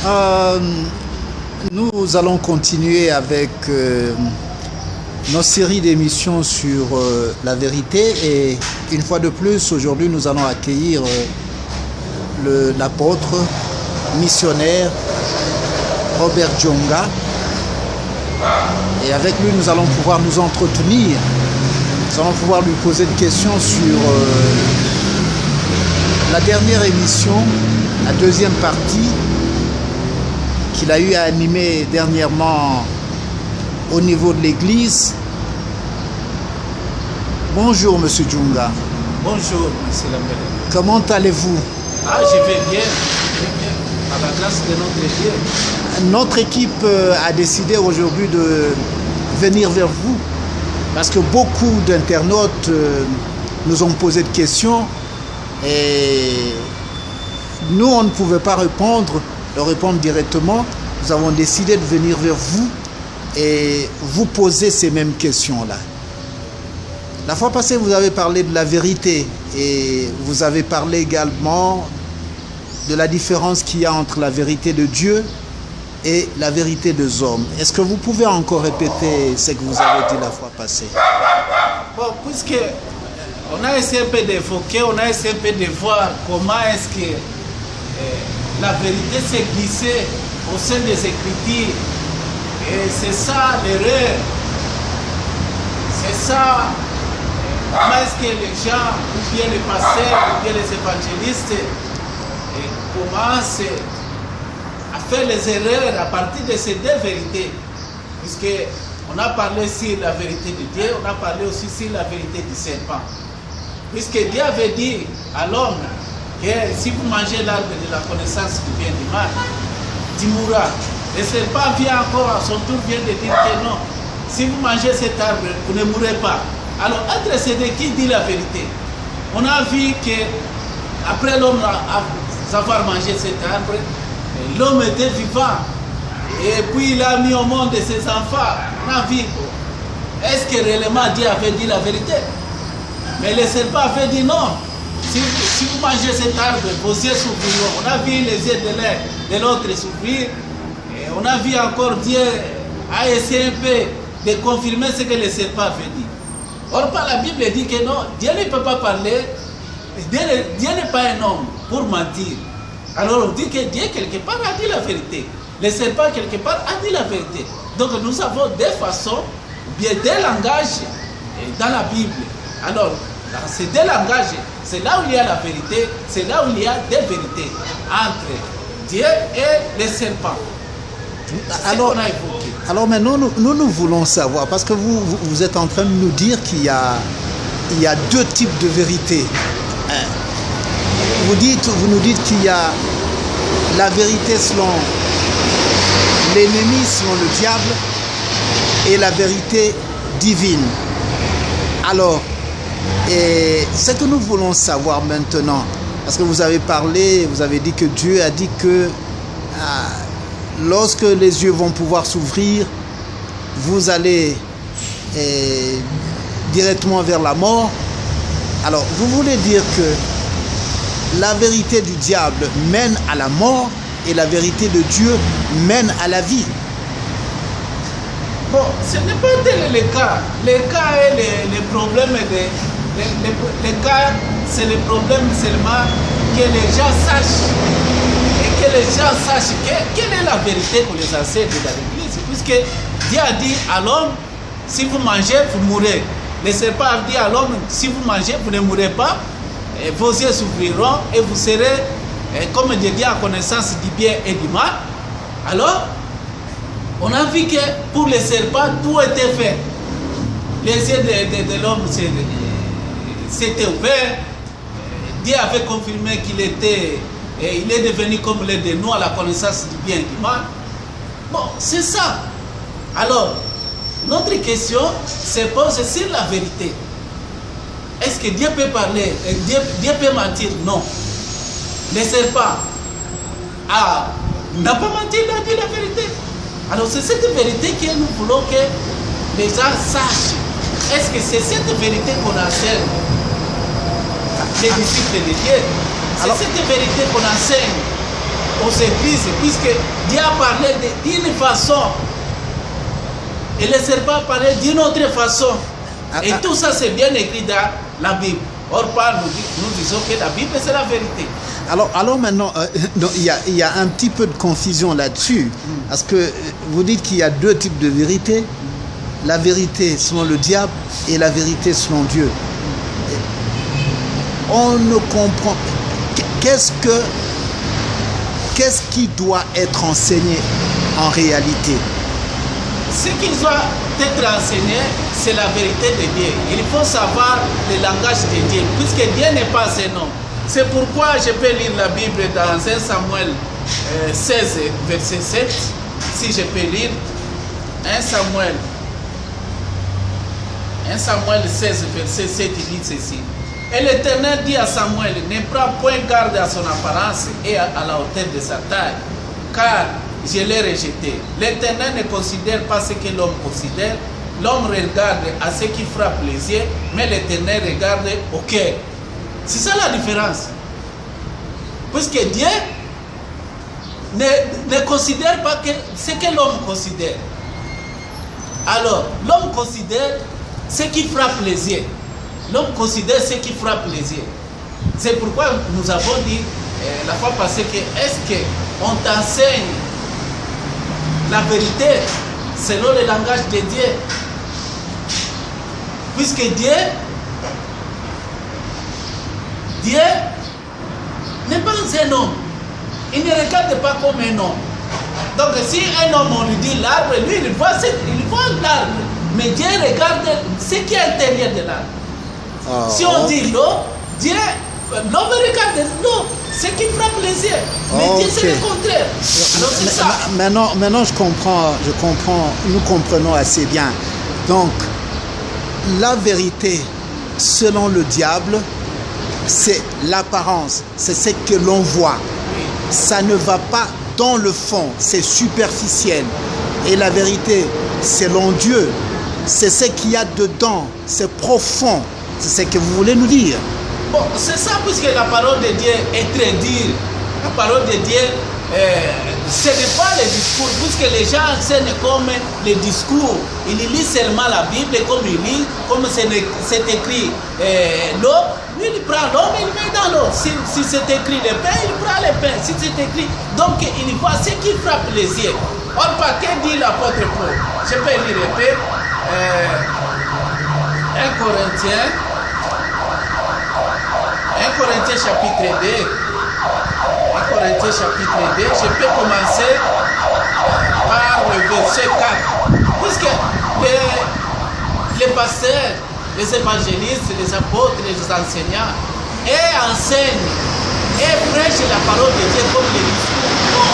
Euh, nous allons continuer avec nos séries d'émissions sur la vérité et une fois de plus, aujourd'hui, nous allons accueillir l'apôtre missionnaire Robert Djonga. Et avec lui, nous allons pouvoir nous entretenir. Nous allons pouvoir lui poser des questions sur la dernière émission, la deuxième partie qu'il a eu à animer dernièrement au niveau de l'église. Bonjour, monsieur Djonga. Bonjour, monsieur Lambert. Comment allez-vous? Ah, je vais bien. À la grâce de notre Dieu. Notre équipe a décidé aujourd'hui de venir vers vous parce que beaucoup d'internautes nous ont posé des questions et nous, on ne pouvait pas leur répondre directement. Nous avons décidé de venir vers vous et vous poser ces mêmes questions-là. La fois passée, vous avez parlé de la vérité et vous avez parlé également de la différence qu'il y a entre la vérité de Dieu et la vérité des hommes. Est-ce que vous pouvez encore répéter ce que vous avez dit la fois passée? Bon, puisque on a essayé un peu d'évoquer, on a essayé un peu de voir comment est-ce que la vérité s'est glissée au sein des Écritures. Et c'est ça l'erreur. C'est ça. Comment est-ce que les gens, ou bien les pasteurs, ou bien les évangélistes, commencent à faire les erreurs à partir de ces deux vérités. Puisqu'on a parlé sur la vérité de Dieu, on a parlé aussi sur la vérité du serpent. Puisque Dieu avait dit à l'homme que si vous mangez l'arbre de la connaissance du bien et du mal, tu mourras. Le serpent vient encore à son tour, vient de dire que non, si vous mangez cet arbre, vous ne mourrez pas. Alors, entre ces deux, qui dit la vérité? On a vu que après l'homme avoir mangé cet arbre, l'homme était vivant. Et puis il a mis au monde ses enfants. On a vu. Est-ce que réellement Dieu avait dit la vérité? Mais le serpent avait dit non. Si vous mangez cet arbre, vos yeux s'ouvriront. On a vu les yeux de l'autre s'ouvrir. Et on a vu encore Dieu a essayé un peu de confirmer ce que le serpent avait dit. Or, par la Bible dit que non, Dieu ne peut pas parler. Dieu n'est pas un homme pour mentir. Alors on dit que Dieu quelque part a dit la vérité. Le serpent quelque part a dit la vérité. Donc nous avons des façons, bien des langages dans la Bible. Alors dans ces deux langages, c'est là où il y a la vérité, c'est là où il y a des vérités entre Dieu et le serpent. Alors maintenant, nous voulons savoir, parce que vous êtes en train de nous dire qu'il y a deux types de vérité. Vous nous dites qu'il y a la vérité selon l'ennemi, selon le diable, et la vérité divine. Alors, ce que nous voulons savoir maintenant, parce que vous avez parlé, vous avez dit que Dieu a dit que lorsque les yeux vont pouvoir s'ouvrir, vous allez directement vers la mort. Alors, vous voulez dire que la vérité du diable mène à la mort et la vérité de Dieu mène à la vie? Bon, ce n'est pas tel le cas. Le cas est le problème. Le cas, c'est le problème seulement que les gens sachent. Et que les gens sachent quelle est la vérité qu'on les enseigne dans l'église. Puisque Dieu a dit à l'homme, si vous mangez, vous mourrez. Le serpent a dit à l'homme, si vous mangez, vous ne mourrez pas. Et vos yeux s'ouvriront et vous serez, comme Dieu dit, en connaissance du bien et du mal. Alors, on a vu que pour les serpents, tout était fait. Les yeux de l'homme s'étaient ouverts. Dieu avait confirmé qu'il était, il est devenu comme l'un de nous à la connaissance du bien et du mal. Bon, c'est ça. Alors, notre question se pose sur la vérité. Est-ce que Dieu peut parler? Dieu peut mentir? Non. Le serpent n'a pas menti, il a dit la vérité. Alors c'est cette vérité que nous voulons que les gens sachent. Est-ce que c'est cette vérité qu'on enseigne les disciples de Dieu? C'est cette vérité qu'on enseigne aux églises, puisque Dieu a parlé d'une façon et le serpent a parlé d'une autre façon. Et tout ça, c'est bien écrit dans la Bible. Or, nous disons que la Bible, c'est la vérité. Alors maintenant, il y a un petit peu de confusion là-dessus, parce que vous dites qu'il y a deux types de vérité, la vérité selon le diable et la vérité selon Dieu. On ne comprend... Qu'est-ce qui doit être enseigné en réalité? Ce qui doit être enseigné, c'est la vérité de Dieu. Il faut savoir le langage de Dieu, puisque Dieu n'est pas un homme. C'est pourquoi je peux lire la Bible dans 1 Samuel 16, verset 7. Si je peux lire 1 Samuel 16, verset 7, il dit ceci. Et l'Éternel dit à Samuel, ne prends point garde à son apparence et à la hauteur de sa taille, car je l'ai rejeté. L'Éternel ne considère pas ce que l'homme considère. L'homme regarde à ce qui frappe les yeux, mais l'Éternel regarde au cœur. C'est ça la différence. Puisque Dieu ne considère pas ce que l'homme considère. Alors, l'homme considère ce qui frappe les yeux. L'homme considère ce qui frappe les yeux. C'est pourquoi nous avons dit la fois passée que est-ce qu'on t'enseigne la vérité selon le langage de Dieu? Puisque Dieu n'est pas un homme. Il ne regarde pas comme un homme. Donc si un homme, on lui dit l'arbre, lui il voit l'arbre. Mais Dieu regarde ce qui est à l'intérieur de l'arbre. Si on dit l'eau, l'homme regarde l'eau, ce qui frappe les yeux. Mais Dieu c'est le contraire. Alors c'est ça. Maintenant je comprends, nous comprenons assez bien. Donc la vérité selon le diable, c'est l'apparence, c'est ce que l'on voit. Ça ne va pas dans le fond, c'est superficiel. Et la vérité, selon Dieu, c'est ce qu'il y a dedans, c'est profond. C'est ce que vous voulez nous dire. Bon, c'est ça, puisque la parole de Dieu est très dure. La parole de Dieu, ce n'est pas le discours, puisque les gens enseignent comme les discours. Ils lisent seulement la Bible comme ils lisent, comme c'est écrit l'eau. Lui, il prend l'eau, mais il met dans l'eau. Si c'est écrit le pain, il prend le pain. Si c'est écrit, donc il voit ce qui frappe les yeux. Or, par que dit l'apôtre Paul? Je peux lire un peu. 1 Corinthiens chapitre 2. 1 Corinthiens chapitre 2. Je peux commencer par le verset 4. Puisque les pasteurs, les évangélistes, les apôtres, les enseignants, enseignent et prêchent la parole de Dieu comme les discours. Non,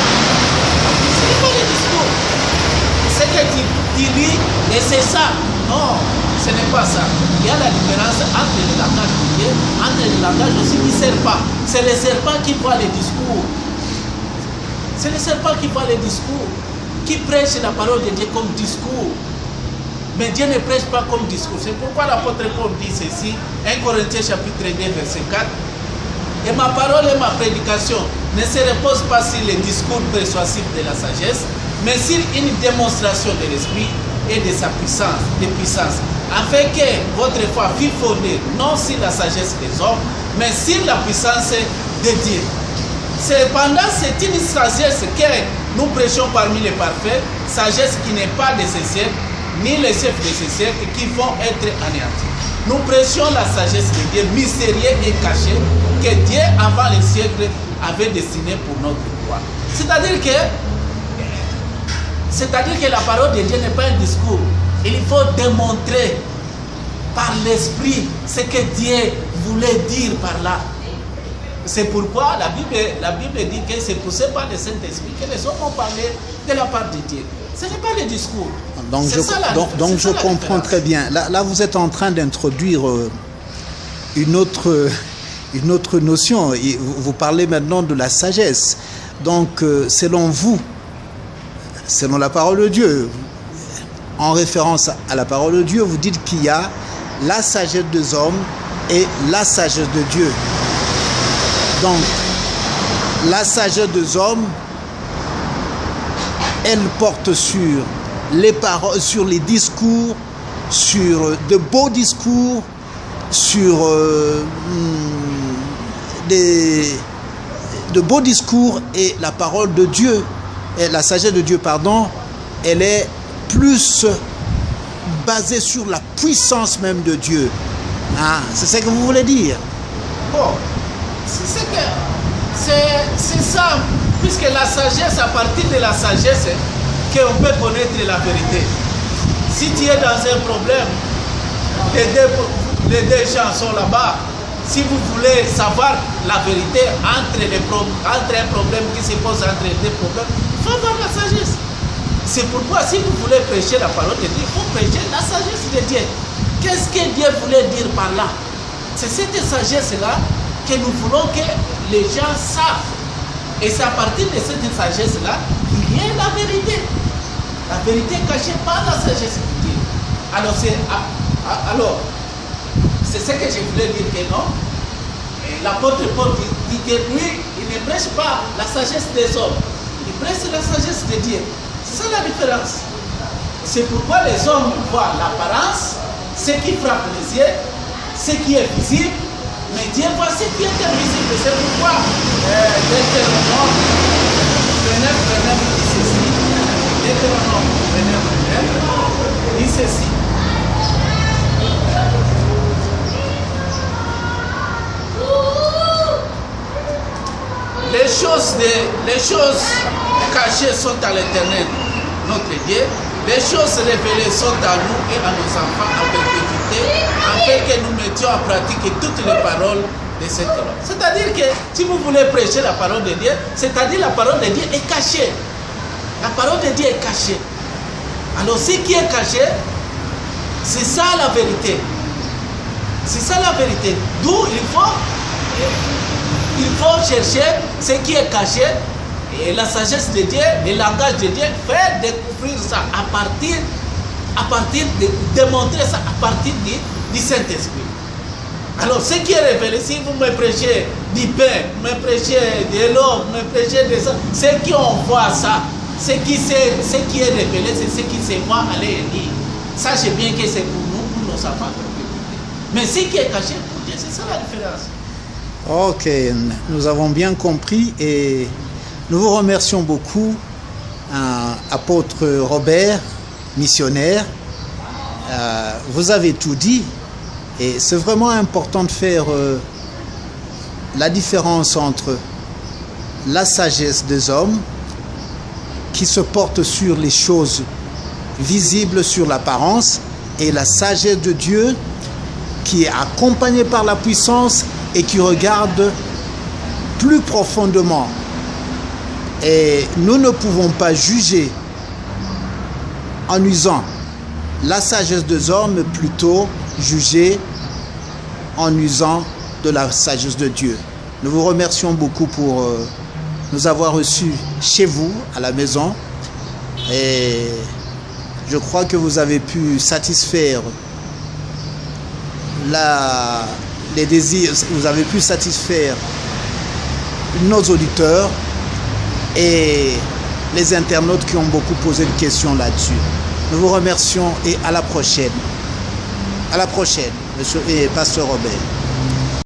ce n'est pas les discours. Ce que tu lis, et c'est ça. Non, ce n'est pas ça. Il y a la différence entre le langage de Dieu, entre le langage aussi du serpent. C'est le serpent qui voit les discours. C'est le serpent qui voit les discours, qui prêche la parole de Dieu comme discours. Mais Dieu ne prêche pas comme discours. C'est pourquoi l'apôtre Paul dit ceci, 1 Corinthiens chapitre 2, verset 4. Et ma parole et ma prédication ne se reposent pas sur les discours persuasifs de la sagesse, mais sur une démonstration de l'esprit et de sa puissance, afin que votre foi fût fondée non sur la sagesse des hommes, mais sur la puissance de Dieu. Cependant, c'est une sagesse que nous prêchons parmi les parfaits, sagesse qui n'est pas de ces siècles, ni les chefs de ces siècles qui vont être anéantis. Nous prêchons la sagesse de Dieu, mystérieuse et cachée, que Dieu, avant les siècles, avait destinée pour notre gloire. C'est-à-dire que la parole de Dieu n'est pas un discours. Il faut démontrer par l'esprit ce que Dieu voulait dire par là. C'est pourquoi la Bible dit que c'est poussé par le Saint-Esprit que les hommes ont parlé de la part de Dieu. Ce n'est pas le discours. Donc je comprends très bien. Là, vous êtes en train d'introduire une autre notion. Vous parlez maintenant de la sagesse. Donc, selon vous, selon la parole de Dieu, en référence à la parole de Dieu, vous dites qu'il y a la sagesse des hommes et la sagesse de Dieu. Donc, la sagesse des hommes, elle porte sur les paroles, sur les discours, sur de beaux discours, sur de beaux discours, et la parole de Dieu, et la sagesse de Dieu, pardon, elle est plus basée sur la puissance même de Dieu. Hein? C'est ce que vous voulez dire? Bon, c'est ça, puisque la sagesse, à partir de la sagesse, qu'on peut connaître la vérité. Si tu es dans un problème, les deux gens sont là-bas. Si vous voulez savoir la vérité entre un problème qui se pose entre deux problèmes, il faut avoir la sagesse. C'est pourquoi si vous voulez prêcher la parole de Dieu, il faut prêcher la sagesse de Dieu. Qu'est-ce que Dieu voulait dire par là? C'est cette sagesse-là que nous voulons que les gens savent. Et c'est à partir de cette sagesse-là qu'il y a la vérité. La vérité cachée par la sagesse de Dieu. Alors, c'est ce que je voulais dire que non. L'apôtre Paul dit que lui, il ne prêche pas la sagesse des hommes. Il prêche la sagesse de Dieu. C'est ça la différence. C'est pourquoi les hommes voient l'apparence, ce qui frappe les yeux, ce qui est visible, mais Dieu voit ce qui est invisible. C'est pourquoi Deutéronome 29 dit ceci. Deutéronome 29 dit ceci. Les choses cachées sont à l'Éternel, notre Dieu. Les choses révélées sont à nous et à nos enfants en perpétuité, afin que nous mettions en pratique toutes les paroles de cette loi. C'est-à-dire que si vous voulez prêcher la parole de Dieu, c'est-à-dire la parole de Dieu est cachée. La parole de Dieu est cachée. Alors ce qui est caché, c'est ça la vérité. C'est ça la vérité. D'où il faut chercher ce qui est caché, et la sagesse de Dieu, le langage de Dieu, faire découvrir ça à partir de démontrer ça à partir du Saint-Esprit. Alors ce qui est révélé, si vous me prêchez du pain, me prêchez de l'eau, me prêchez de ça, ceux qui ont voit ça, ce qui est révélé, c'est ce qui se voit aller et dire. Sachez bien que c'est pour nous, pour nos enfants. Mais ce qui est caché pour Dieu, c'est ça la différence. Ok, nous avons bien compris et nous vous remercions beaucoup, apôtre Robert, missionnaire. Vous avez tout dit et c'est vraiment important de faire la différence entre la sagesse des hommes qui se porte sur les choses visibles, sur l'apparence, et la sagesse de Dieu qui est accompagnée par la puissance et qui regarde plus profondément. Et nous ne pouvons pas juger en usant la sagesse des hommes, mais plutôt juger en usant de la sagesse de Dieu. Nous vous remercions beaucoup pour nous avoir reçus chez vous, à la maison. Et je crois que vous avez pu satisfaire les désirs, vous avez pu satisfaire nos auditeurs et les internautes qui ont beaucoup posé de questions là-dessus. Nous vous remercions et à la prochaine. À la prochaine, monsieur et pasteur Robert.